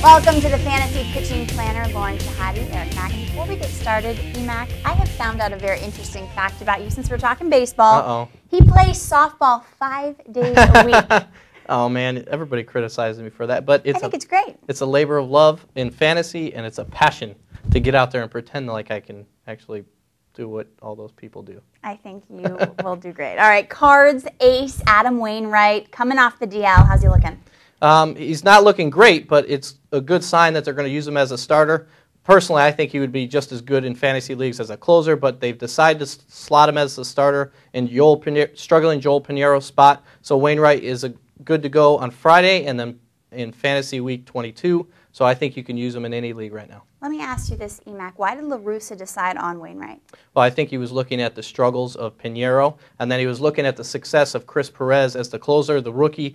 Welcome to the Fantasy Pitching Planner, Lauren Shehadi, Eric Mack. Before we get started, Mac, I have found out a very interesting fact about you since we're talking baseball. Uh-oh. He plays softball 5 days a week. Oh man, everybody criticizes me for that, but I think it's great. It's a labor of love in fantasy, and it's a passion to get out there and pretend like I can actually do what all those people do. I think you will do great. All right, Cards ace Adam Wainwright coming off the DL. How's he looking? He's not looking great, but it's a good sign that they're going to use him as a starter. Personally, I think he would be just as good in fantasy leagues as a closer, but they've decided to slot him as a starter in struggling Joel Pinero's spot. So Wainwright is good to go on Friday and then in fantasy week 22. So I think you can use him in any league right now. Let me ask you this, Emac. Why did La Russa decide on Wainwright? Well, I think he was looking at the struggles of Pinheiro, and then he was looking at the success of Chris Perez as the closer, the rookie.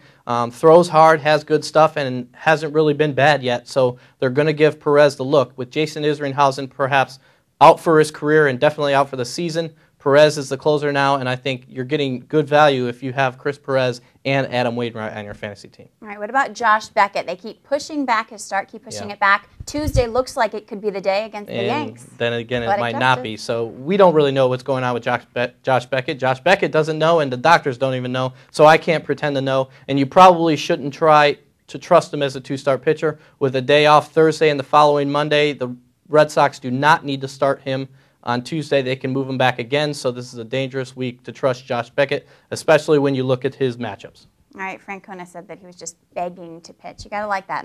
Throws hard, has good stuff, and hasn't really been bad yet. So they're going to give Perez the look. With Jason Isringhausen perhaps out for his career and definitely out for the season, Perez is the closer now, and I think you're getting good value if you have Chris Perez and Adam Wainwright on your fantasy team. All right, what about Josh Beckett? They keep pushing back his start, keep pushing it back. Tuesday looks like it could be the day against the Yanks. Then again, it might not be. So we don't really know what's going on with Josh Beckett. Josh Beckett doesn't know, and the doctors don't even know, so I can't pretend to know. And you probably shouldn't try to trust him as a two-start pitcher. With a day off Thursday and the following Monday, the Red Sox do not need to start him. On Tuesday, they can move him back again, so this is a dangerous week to trust Josh Beckett, especially when you look at his matchups. All right, Francona said that he was just begging to pitch. You got to like that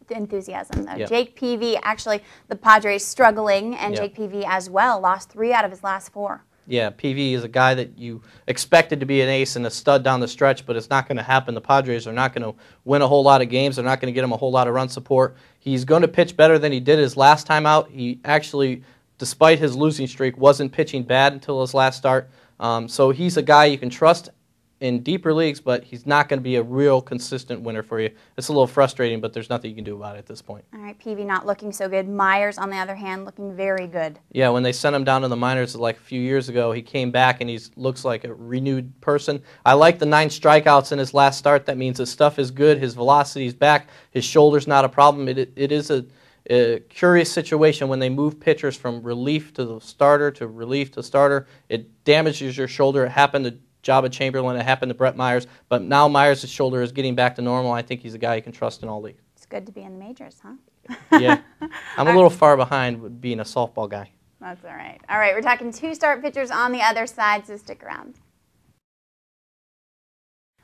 enthusiasm, though. Yep. Jake Peavy, actually, the Padres struggling, and Yep. Jake Peavy as well, lost 3 out of his last 4. Yeah, PV is a guy that you expected to be an ace and a stud down the stretch, but it's not going to happen. The Padres are not going to win a whole lot of games. They're not going to get him a whole lot of run support. He's going to pitch better than he did his last time out. He actually, despite his losing streak, wasn't pitching bad until his last start. So he's a guy you can trust in deeper leagues, but he's not going to be a real consistent winner for you. It's a little frustrating, but there's nothing you can do about it at this point. All right, Peavy not looking so good. Myers, on the other hand, looking very good. Yeah, when they sent him down to the minors like a few years ago, he came back and he looks like a renewed person. I like the 9 strikeouts in his last start. That means his stuff is good, his velocity's back, his shoulder's not a problem. It is a curious situation when they move pitchers from relief to the starter to relief to starter. It damages your shoulder. It happened to Jabba Chamberlain. It happened to Brett Myers. But now Myers' shoulder is getting back to normal. I think he's a guy you can trust in all leagues. It's good to be in the majors, huh? Yeah. I'm a little far behind with being a softball guy. That's all right. All right, we're talking 2-start pitchers on the other side, so stick around.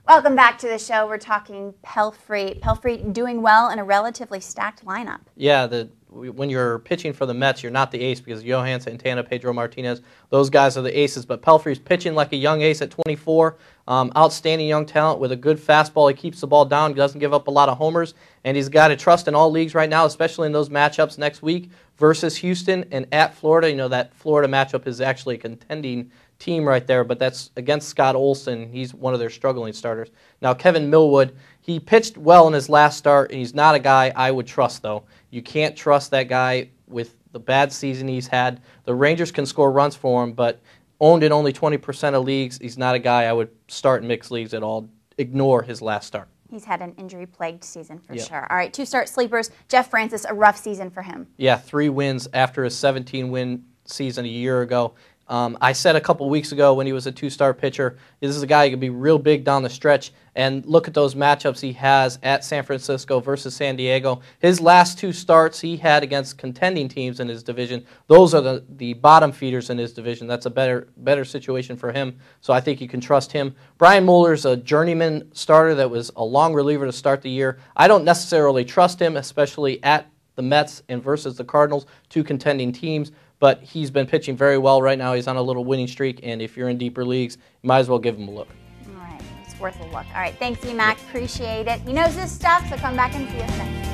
Welcome back to the show. We're talking Pelfrey. Pelfrey doing well in a relatively stacked lineup. Yeah, when you're pitching for the Mets, you're not the ace because Johan Santana, Pedro Martinez, those guys are the aces. But Pelfrey's pitching like a young ace at 24. Outstanding young talent with a good fastball. He keeps the ball down. He doesn't give up a lot of homers. And he's got to trust in all leagues right now, especially in those matchups next week versus Houston and at Florida. You know, that Florida matchup is actually a contending team right there, but that's against Scott Olson. He's one of their struggling starters. Now, Kevin Millwood, he pitched well in his last start, and he's not a guy I would trust, though. You can't trust that guy with the bad season he's had. The Rangers can score runs for him, but owned in only 20% of leagues, he's not a guy I would start in mixed leagues at all. Ignore his last start. He's had an injury-plagued season for sure. All right, 2-start sleepers. Jeff Francis, a rough season for him. Yeah, 3 wins after a 17-win season a year ago. I said a couple weeks ago when he was a 2-star pitcher, this is a guy who could be real big down the stretch. And look at those matchups he has at San Francisco versus San Diego. His last 2 starts he had against contending teams in his division. Those are the bottom feeders in his division. That's a better situation for him. So I think you can trust him. Brian Muller's a journeyman starter that was a long reliever to start the year. I don't necessarily trust him, especially at the Mets and versus the Cardinals, 2 contending teams. But he's been pitching very well right now. He's on a little winning streak, and if you're in deeper leagues, you might as well give him a look. All right, it's worth a look. All right, thanks, E-Mac. Appreciate it. He knows his stuff, so come back and see us next.